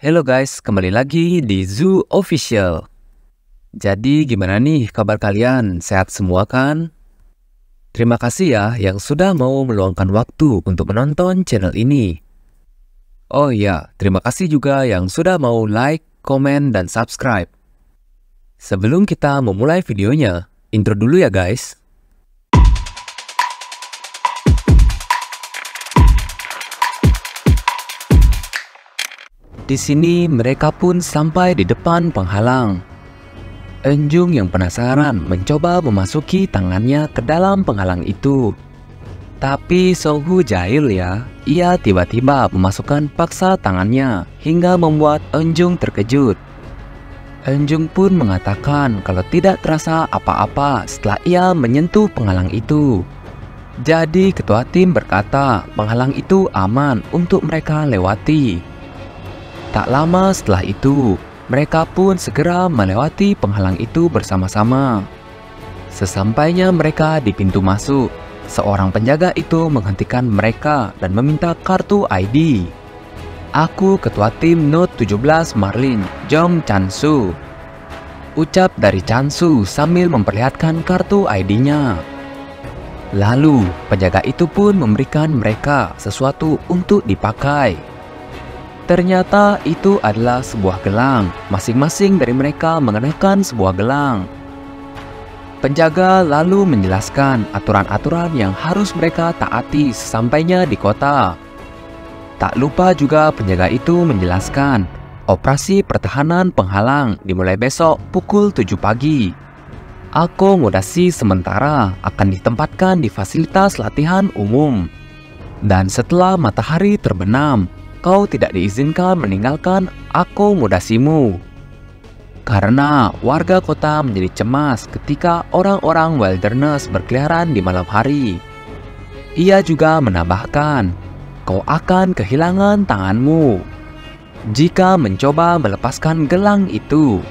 Hello guys, kembali lagi di Zoo Official. Jadi gimana nih kabar kalian? Sehat semua kan? Terima kasih ya yang sudah mau meluangkan waktu untuk menonton channel ini. Oh iya, terima kasih juga yang sudah mau like, komen, dan subscribe. Sebelum kita memulai videonya, intro dulu ya guys. Di sini mereka pun sampai di depan penghalang. Enjung yang penasaran mencoba memasuki tangannya ke dalam penghalang itu. Tapi Songhu jahil ya, ia tiba-tiba memasukkan paksa tangannya hingga membuat Enjung terkejut. Enjung pun mengatakan kalau tidak terasa apa-apa setelah ia menyentuh penghalang itu. Jadi ketua tim berkata penghalang itu aman untuk mereka lewati. Tak lama setelah itu, mereka pun segera melewati penghalang itu bersama-sama. Sesampainya mereka di pintu masuk, seorang penjaga itu menghentikan mereka dan meminta kartu ID. Aku ketua tim Note 17 Marlin, Jong Chansu. Ucap dari Chansu sambil memperlihatkan kartu ID-nya. Lalu, penjaga itu pun memberikan mereka sesuatu untuk dipakai. Ternyata itu adalah sebuah gelang. Masing-masing dari mereka mengenakan sebuah gelang. Penjaga lalu menjelaskan aturan-aturan yang harus mereka taati sesampainya di kota. Tak lupa juga penjaga itu menjelaskan operasi pertahanan penghalang dimulai besok pukul 7 pagi. Akomodasi sementara akan ditempatkan di fasilitas latihan umum. Dan setelah matahari terbenam, kau tidak diizinkan meninggalkan akomodasimu. Karena warga kota menjadi cemas ketika orang-orang wilderness berkeliaran di malam hari. Ia juga menambahkan, kau akan kehilangan tanganmu jika mencoba melepaskan gelang itu.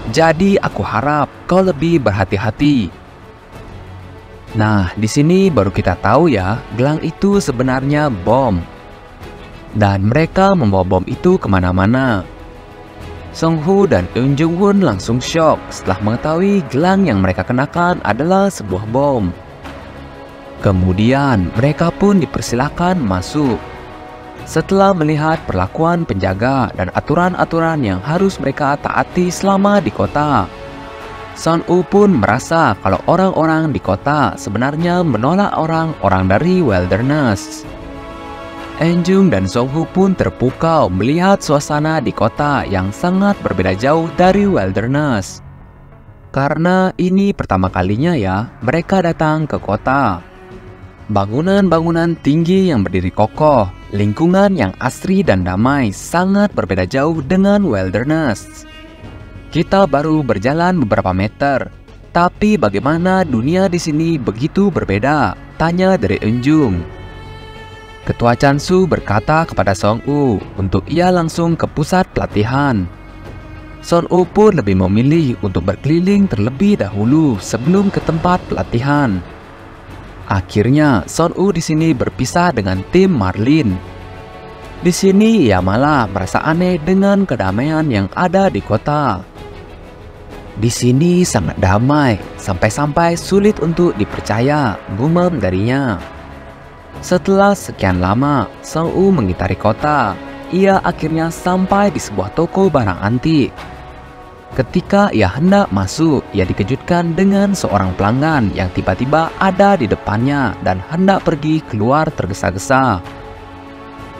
Jadi aku harap kau lebih berhati-hati. Nah, di sini baru kita tahu ya, gelang itu sebenarnya bom. Dan mereka membawa bom itu kemana-mana. Songhu dan Eunjung pun langsung shock setelah mengetahui gelang yang mereka kenakan adalah sebuah bom. Kemudian mereka pun dipersilakan masuk. Setelah melihat perlakuan penjaga dan aturan-aturan yang harus mereka taati selama di kota, Sun-woo pun merasa kalau orang-orang di kota sebenarnya menolak orang-orang dari wilderness. Enjung dan Songhu pun terpukau melihat suasana di kota yang sangat berbeda jauh dari wilderness. Karena ini pertama kalinya ya mereka datang ke kota. Bangunan-bangunan tinggi yang berdiri kokoh, lingkungan yang asri dan damai sangat berbeda jauh dengan wilderness. Kita baru berjalan beberapa meter, tapi bagaimana dunia di sini begitu berbeda? Tanya dari Enjung. Ketua Chansu berkata kepada Song-woo untuk ia langsung ke pusat pelatihan. Song-woo pun lebih memilih untuk berkeliling terlebih dahulu sebelum ke tempat pelatihan. Akhirnya, Song-woo di sini berpisah dengan tim Marlin. Di sini ia malah merasa aneh dengan kedamaian yang ada di kota. Di sini sangat damai, sampai-sampai sulit untuk dipercaya, gumam darinya. Setelah sekian lama, Song-woo mengitari kota. Ia akhirnya sampai di sebuah toko barang antik. Ketika ia hendak masuk, ia dikejutkan dengan seorang pelanggan yang tiba-tiba ada di depannya dan hendak pergi keluar tergesa-gesa.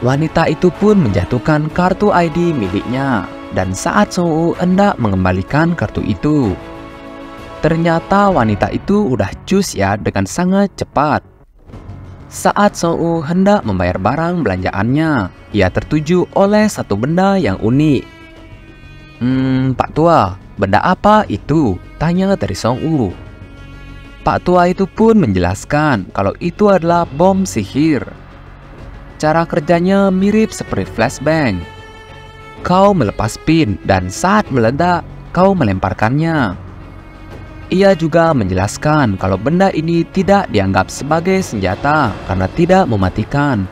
Wanita itu pun menjatuhkan kartu ID miliknya, dan saat Song-woo hendak mengembalikan kartu itu, ternyata wanita itu udah cus ya dengan sangat cepat. Saat Song-woo hendak membayar barang belanjaannya, ia tertuju oleh satu benda yang unik. Pak Tua, benda apa itu? Tanya dari Song-woo. Pak Tua itu pun menjelaskan kalau itu adalah bom sihir. Cara kerjanya mirip seperti flashbang. Kau melepas pin dan saat meledak, kau melemparkannya. Ia juga menjelaskan kalau benda ini tidak dianggap sebagai senjata karena tidak mematikan.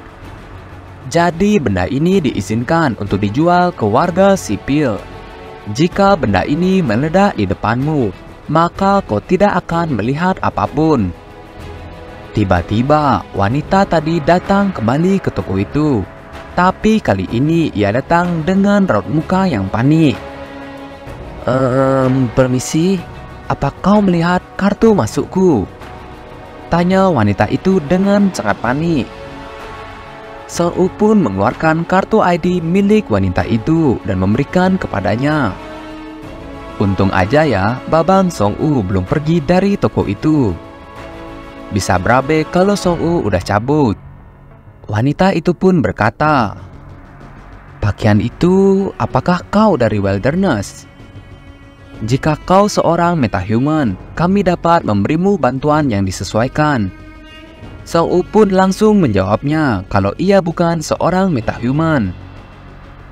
Jadi benda ini diizinkan untuk dijual ke warga sipil. Jika benda ini meledak di depanmu, maka kau tidak akan melihat apapun. Tiba-tiba wanita tadi datang kembali ke toko itu. Tapi kali ini ia datang dengan raut muka yang panik. Permisi, apa kau melihat kartu masukku? Tanya wanita itu dengan sangat panik. Song-u pun mengeluarkan kartu ID milik wanita itu dan memberikan kepadanya. Untung aja ya, Babang Song-u belum pergi dari toko itu. Bisa berabe kalau Song-u udah cabut. Wanita itu pun berkata, "Pakaian itu, apakah kau dari Wilderness? Jika kau seorang metahuman, kami dapat memberimu bantuan yang disesuaikan." Song-u pun langsung menjawabnya kalau ia bukan seorang metahuman.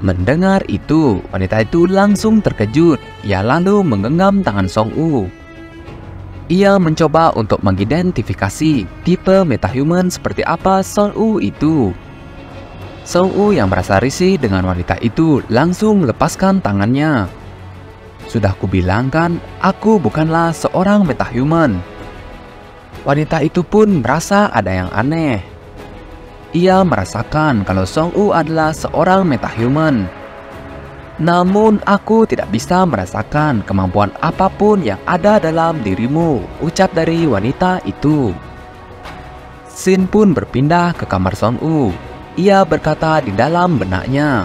Mendengar itu, wanita itu langsung terkejut. Ia lalu menggenggam tangan Song-u. Ia mencoba untuk mengidentifikasi tipe metahuman seperti apa Song-u itu. Song-u yang merasa risih dengan wanita itu langsung melepaskan tangannya. "Sudah kubilang kan, aku bukanlah seorang metahuman." Wanita itu pun merasa ada yang aneh. Ia merasakan kalau Song-u adalah seorang metahuman. "Namun aku tidak bisa merasakan kemampuan apapun yang ada dalam dirimu," ucap dari wanita itu. Shin pun berpindah ke kamar Song-u. Ia berkata di dalam benaknya,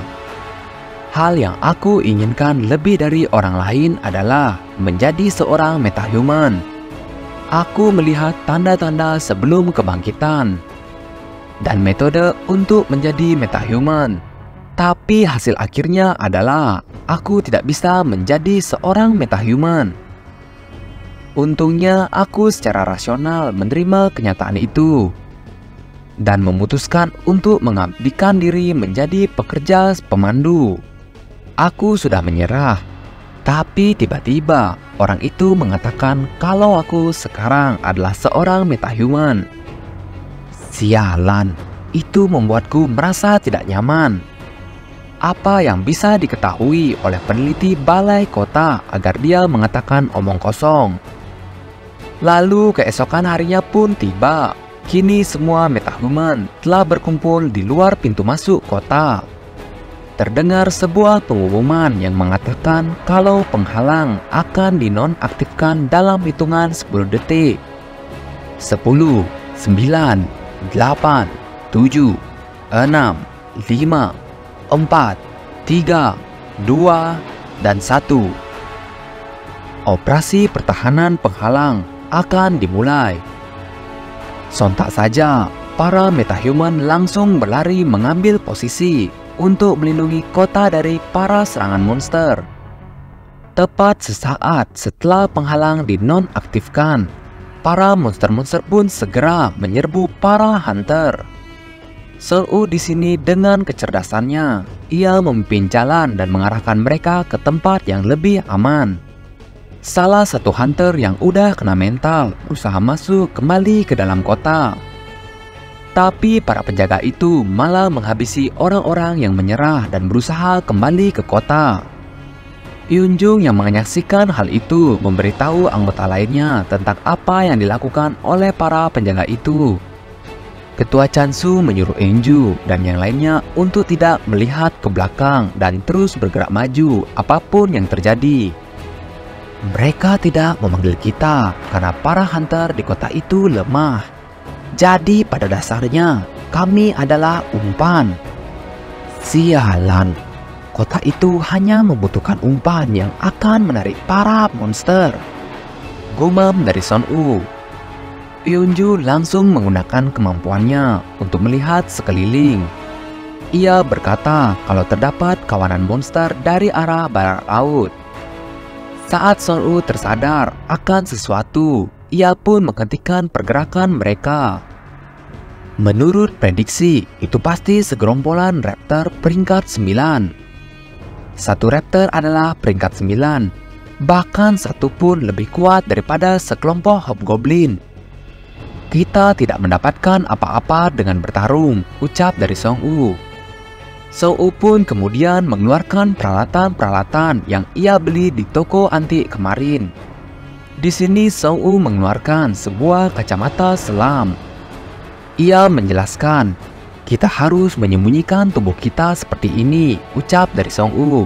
"Hal yang aku inginkan lebih dari orang lain adalah menjadi seorang metahuman. Aku melihat tanda-tanda sebelum kebangkitan dan metode untuk menjadi metahuman. Tapi hasil akhirnya adalah aku tidak bisa menjadi seorang metahuman." Untungnya aku secara rasional menerima kenyataan itu dan memutuskan untuk mengabdikan diri menjadi pekerja pemandu. Aku sudah menyerah, tapi tiba-tiba orang itu mengatakan kalau aku sekarang adalah seorang metahuman. Sialan, itu membuatku merasa tidak nyaman. Apa yang bisa diketahui oleh peneliti balai kota agar dia mengatakan omong kosong? Lalu keesokan harinya pun tiba. Kini semua metahuman telah berkumpul di luar pintu masuk kota. Terdengar sebuah pengumuman yang mengatakan kalau penghalang akan dinonaktifkan dalam hitungan 10 detik. 10, 9, 8, 7, 6, 5, 4, 3, 2, dan 1. Operasi pertahanan penghalang akan dimulai. Sontak saja, para metahuman langsung berlari mengambil posisi untuk melindungi kota dari para serangan monster. Tepat sesaat setelah penghalang dinonaktifkan, para monster-monster pun segera menyerbu para hunter. Song-u di sini dengan kecerdasannya, ia memimpin jalan dan mengarahkan mereka ke tempat yang lebih aman. Salah satu hunter yang udah kena mental berusaha masuk kembali ke dalam kota. Tapi para penjaga itu malah menghabisi orang-orang yang menyerah dan berusaha kembali ke kota. Yunjung yang menyaksikan hal itu memberitahu anggota lainnya tentang apa yang dilakukan oleh para penjaga itu. Ketua Chansu menyuruh Enju dan yang lainnya untuk tidak melihat ke belakang dan terus bergerak maju apapun yang terjadi. Mereka tidak memanggil kita karena para hunter di kota itu lemah. Jadi pada dasarnya kami adalah umpan. Sialan, kota itu hanya membutuhkan umpan yang akan menarik para monster. Gumam dari Song-u. Yunju langsung menggunakan kemampuannya untuk melihat sekeliling. Ia berkata kalau terdapat kawanan monster dari arah barat laut. Saat Song-u tersadar akan sesuatu, ia pun menghentikan pergerakan mereka. Menurut prediksi, itu pasti segerombolan raptor peringkat 9. Satu raptor adalah peringkat 9, bahkan satu pun lebih kuat daripada sekelompok hobgoblin. Kita tidak mendapatkan apa-apa dengan bertarung, ucap dari Song-u. Song U pun kemudian mengeluarkan peralatan-peralatan yang ia beli di toko antik kemarin. Di sini Song U mengeluarkan sebuah kacamata selam. Ia menjelaskan, "Kita harus menyembunyikan tubuh kita seperti ini," ucap dari Song U.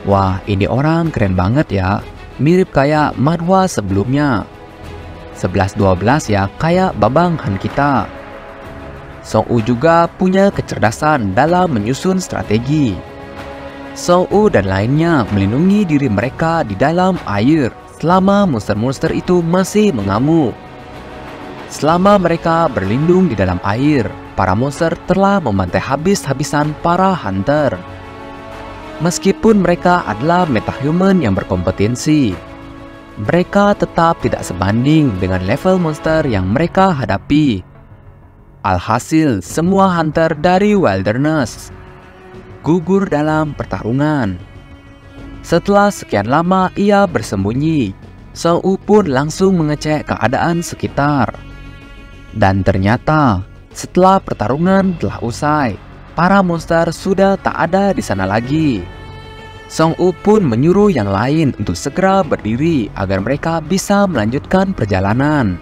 Wah, ini orang keren banget ya. Mirip kayak manhwa sebelumnya. 11-12 ya, kayak Babang Han kita. Song U juga punya kecerdasan dalam menyusun strategi. Song U dan lainnya melindungi diri mereka di dalam air selama monster-monster itu masih mengamuk. Selama mereka berlindung di dalam air, para monster telah membantai habis-habisan para hunter. Meskipun mereka adalah metahuman yang berkompetensi, mereka tetap tidak sebanding dengan level monster yang mereka hadapi. Alhasil, semua hunter dari Wilderness gugur dalam pertarungan. Setelah sekian lama ia bersembunyi, Song U pun langsung mengecek keadaan sekitar. Dan ternyata, setelah pertarungan telah usai, para monster sudah tak ada di sana lagi. Song U pun menyuruh yang lain untuk segera berdiri agar mereka bisa melanjutkan perjalanan.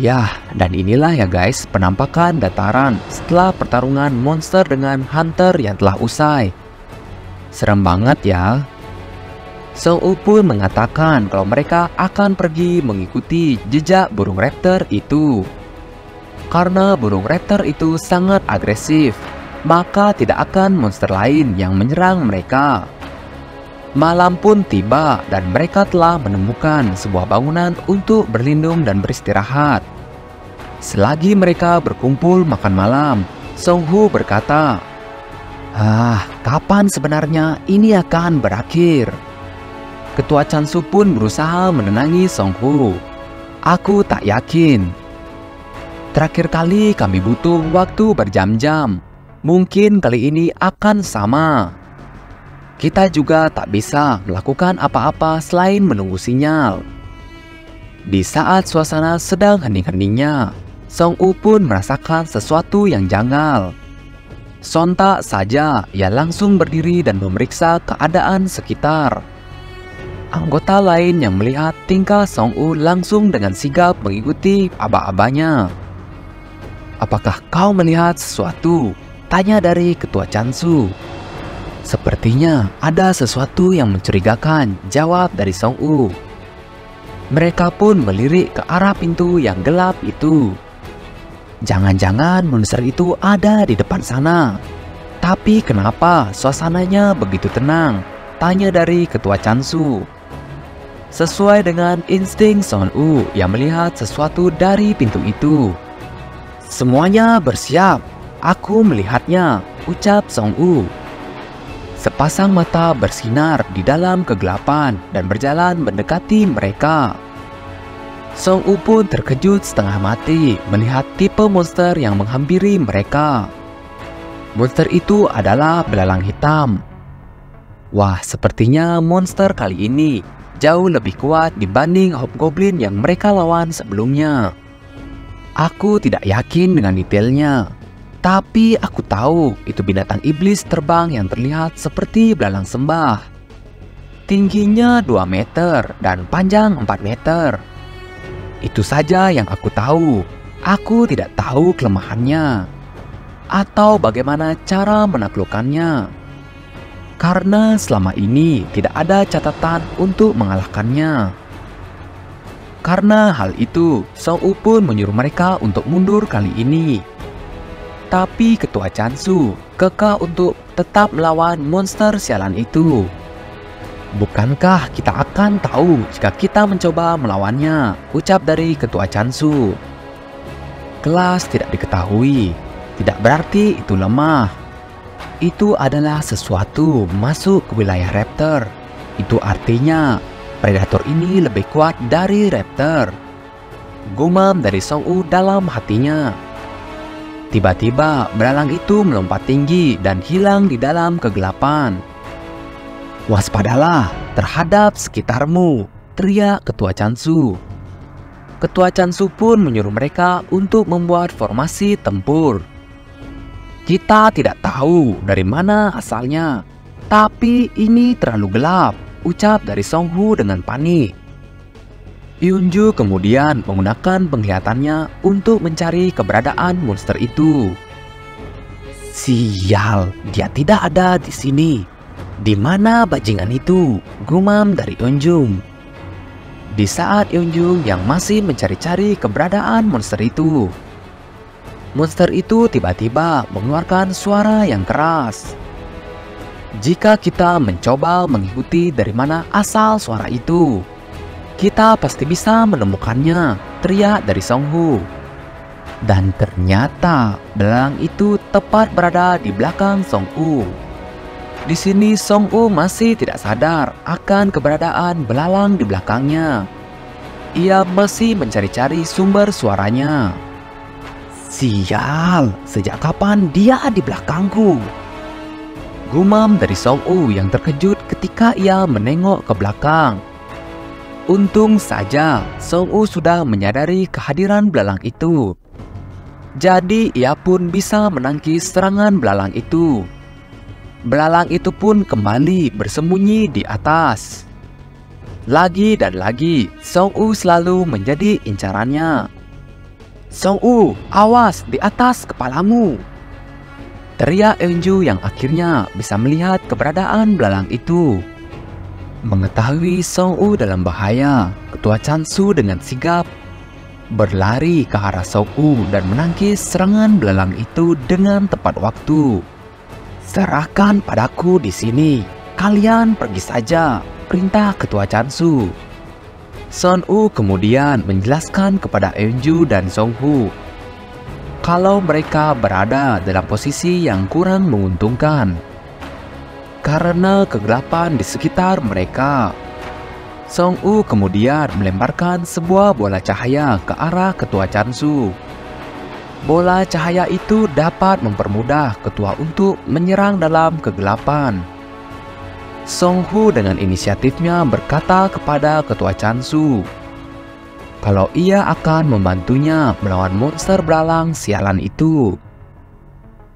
Yah, dan inilah ya guys penampakan dataran setelah pertarungan monster dengan hunter yang telah usai. Serem banget ya. Song U pun mengatakan kalau mereka akan pergi mengikuti jejak burung raptor itu. Karena burung raptor itu sangat agresif, maka tidak akan monster lain yang menyerang mereka. Malam pun tiba dan mereka telah menemukan sebuah bangunan untuk berlindung dan beristirahat. Selagi mereka berkumpul makan malam, Song Hu berkata, kapan sebenarnya ini akan berakhir?" Ketua Chansu pun berusaha menenangi Song Hu. "Aku tak yakin. Terakhir kali kami butuh waktu berjam-jam. Mungkin kali ini akan sama. Kita juga tak bisa melakukan apa-apa selain menunggu sinyal." Di saat suasana sedang hening-heningnya, Song U pun merasakan sesuatu yang janggal. Sontak saja ia langsung berdiri dan memeriksa keadaan sekitar. Anggota lain yang melihat tingkah Song U langsung dengan sigap mengikuti aba-abanya. "Apakah kau melihat sesuatu?" tanya dari Ketua Chansu. "Sepertinya ada sesuatu yang mencurigakan," jawab dari Song U. Mereka pun melirik ke arah pintu yang gelap itu. "Jangan-jangan monster itu ada di depan sana. Tapi kenapa suasananya begitu tenang?" tanya dari Ketua Chansu. Sesuai dengan insting Song U yang melihat sesuatu dari pintu itu. "Semuanya bersiap, aku melihatnya," ucap Song U. Sepasang mata bersinar di dalam kegelapan dan berjalan mendekati mereka. Song U pun terkejut setengah mati melihat tipe monster yang menghampiri mereka. Monster itu adalah belalang hitam. Wah, sepertinya monster kali ini jauh lebih kuat dibanding hobgoblin yang mereka lawan sebelumnya. Aku tidak yakin dengan detailnya, tapi aku tahu itu binatang iblis terbang yang terlihat seperti belalang sembah. Tingginya 2 meter dan panjang 4 meter. Itu saja yang aku tahu. Aku tidak tahu kelemahannya atau bagaimana cara menaklukkannya. Karena selama ini tidak ada catatan untuk mengalahkannya. Karena hal itu, Song U pun menyuruh mereka untuk mundur kali ini. Tapi Ketua Chansu kekeh untuk tetap melawan monster sialan itu. "Bukankah kita akan tahu jika kita mencoba melawannya?" ucap dari Ketua Chansu. "Kelas tidak diketahui, tidak berarti itu lemah. Itu adalah sesuatu masuk ke wilayah raptor. Itu artinya predator ini lebih kuat dari raptor," gumam dari Song U dalam hatinya. Tiba-tiba belalang itu melompat tinggi dan hilang di dalam kegelapan. "Waspadalah terhadap sekitarmu," teriak Ketua Chansu. Ketua Chansu pun menyuruh mereka untuk membuat formasi tempur. Kita tidak tahu dari mana asalnya, tapi ini terlalu gelap, ucap dari Song-hu dengan panik. Eun-ju kemudian menggunakan penglihatannya untuk mencari keberadaan monster itu. Sial, dia tidak ada di sini. Di mana bajingan itu? Gumam dari Eun-ju. Di saat Eun-ju yang masih mencari-cari keberadaan monster itu, monster itu tiba-tiba mengeluarkan suara yang keras. Jika kita mencoba mengikuti dari mana asal suara itu, kita pasti bisa menemukannya, teriak dari Song-hu. Dan ternyata belalang itu tepat berada di belakang Song-hu. Di sini Song-hu masih tidak sadar akan keberadaan belalang di belakangnya. Ia masih mencari-cari sumber suaranya. Sial, sejak kapan dia di belakangku? Gumam dari Song-hu yang terkejut ketika ia menengok ke belakang. Untung saja Song-hu sudah menyadari kehadiran belalang itu. Jadi ia pun bisa menangkis serangan belalang itu. Belalang itu pun kembali bersembunyi di atas. Lagi dan lagi, Song-hu selalu menjadi incarannya. Song-hu, awas di atas kepalamu! Teriak Eun-ju yang akhirnya bisa melihat keberadaan belalang itu. Mengetahui Song-hu dalam bahaya, Ketua Chansu dengan sigap berlari ke arah Song-hu dan menangkis serangan belalang itu dengan tepat waktu. Serahkan padaku di sini. Kalian pergi saja, perintah Ketua Chansu. Son-hu kemudian menjelaskan kepada Eun-ju dan Song-hu kalau mereka berada dalam posisi yang kurang menguntungkan karena kegelapan di sekitar mereka. Song-hu kemudian melemparkan sebuah bola cahaya ke arah Ketua Chansu. Bola cahaya itu dapat mempermudah ketua untuk menyerang dalam kegelapan. Song-hu dengan inisiatifnya berkata kepada Ketua Chansu kalau ia akan membantunya melawan monster belalang sialan itu.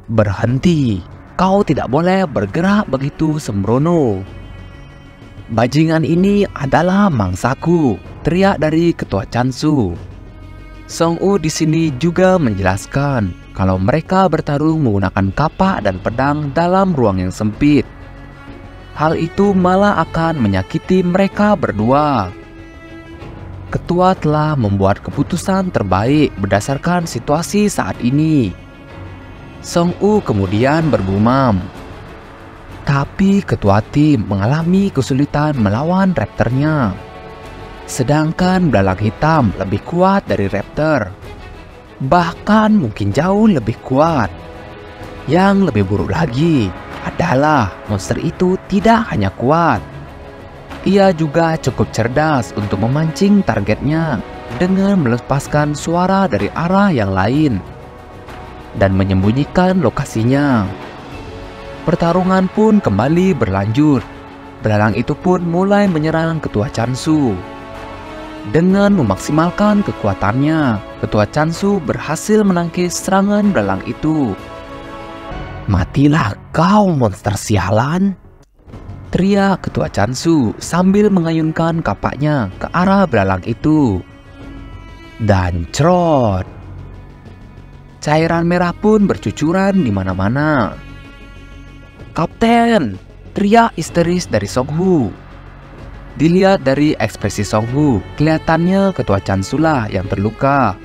Berhenti, kau tidak boleh bergerak begitu sembrono. Bajingan ini adalah mangsaku, teriak dari Ketua Chansu. Song-hu di sini juga menjelaskan kalau mereka bertarung menggunakan kapak dan pedang dalam ruang yang sempit. Hal itu malah akan menyakiti mereka berdua. Ketua telah membuat keputusan terbaik berdasarkan situasi saat ini. Song-hu kemudian bergumam. Tapi ketua tim mengalami kesulitan melawan raptornya. Sedangkan belalang hitam lebih kuat dari raptor. Bahkan mungkin jauh lebih kuat. Yang lebih buruk lagi adalah monster itu tidak hanya kuat. Ia juga cukup cerdas untuk memancing targetnya dengan melepaskan suara dari arah yang lain dan menyembunyikan lokasinya. Pertarungan pun kembali berlanjut. Belalang itu pun mulai menyerang Ketua Chansu. Dengan memaksimalkan kekuatannya, Ketua Chansu berhasil menangkis serangan belalang itu. Matilah kau monster sialan! Teriak Ketua Chansu sambil mengayunkan kapaknya ke arah belalang itu. Dan crot! Cairan merah pun bercucuran di mana-mana. Kapten! Teriak histeris dari Song-hu. Dilihat dari ekspresi Song-hu, kelihatannya Ketua Chansu lah yang terluka.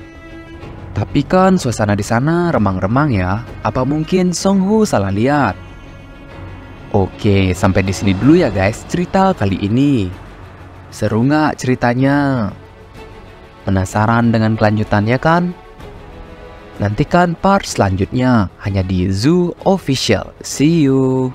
Tapi kan suasana di sana remang-remang ya. Apa mungkin Song-hu salah lihat? Oke, sampai di sini dulu ya guys cerita kali ini. Seru nggak ceritanya? Penasaran dengan kelanjutannya kan? Nantikan part selanjutnya hanya di Zoo Official. See you!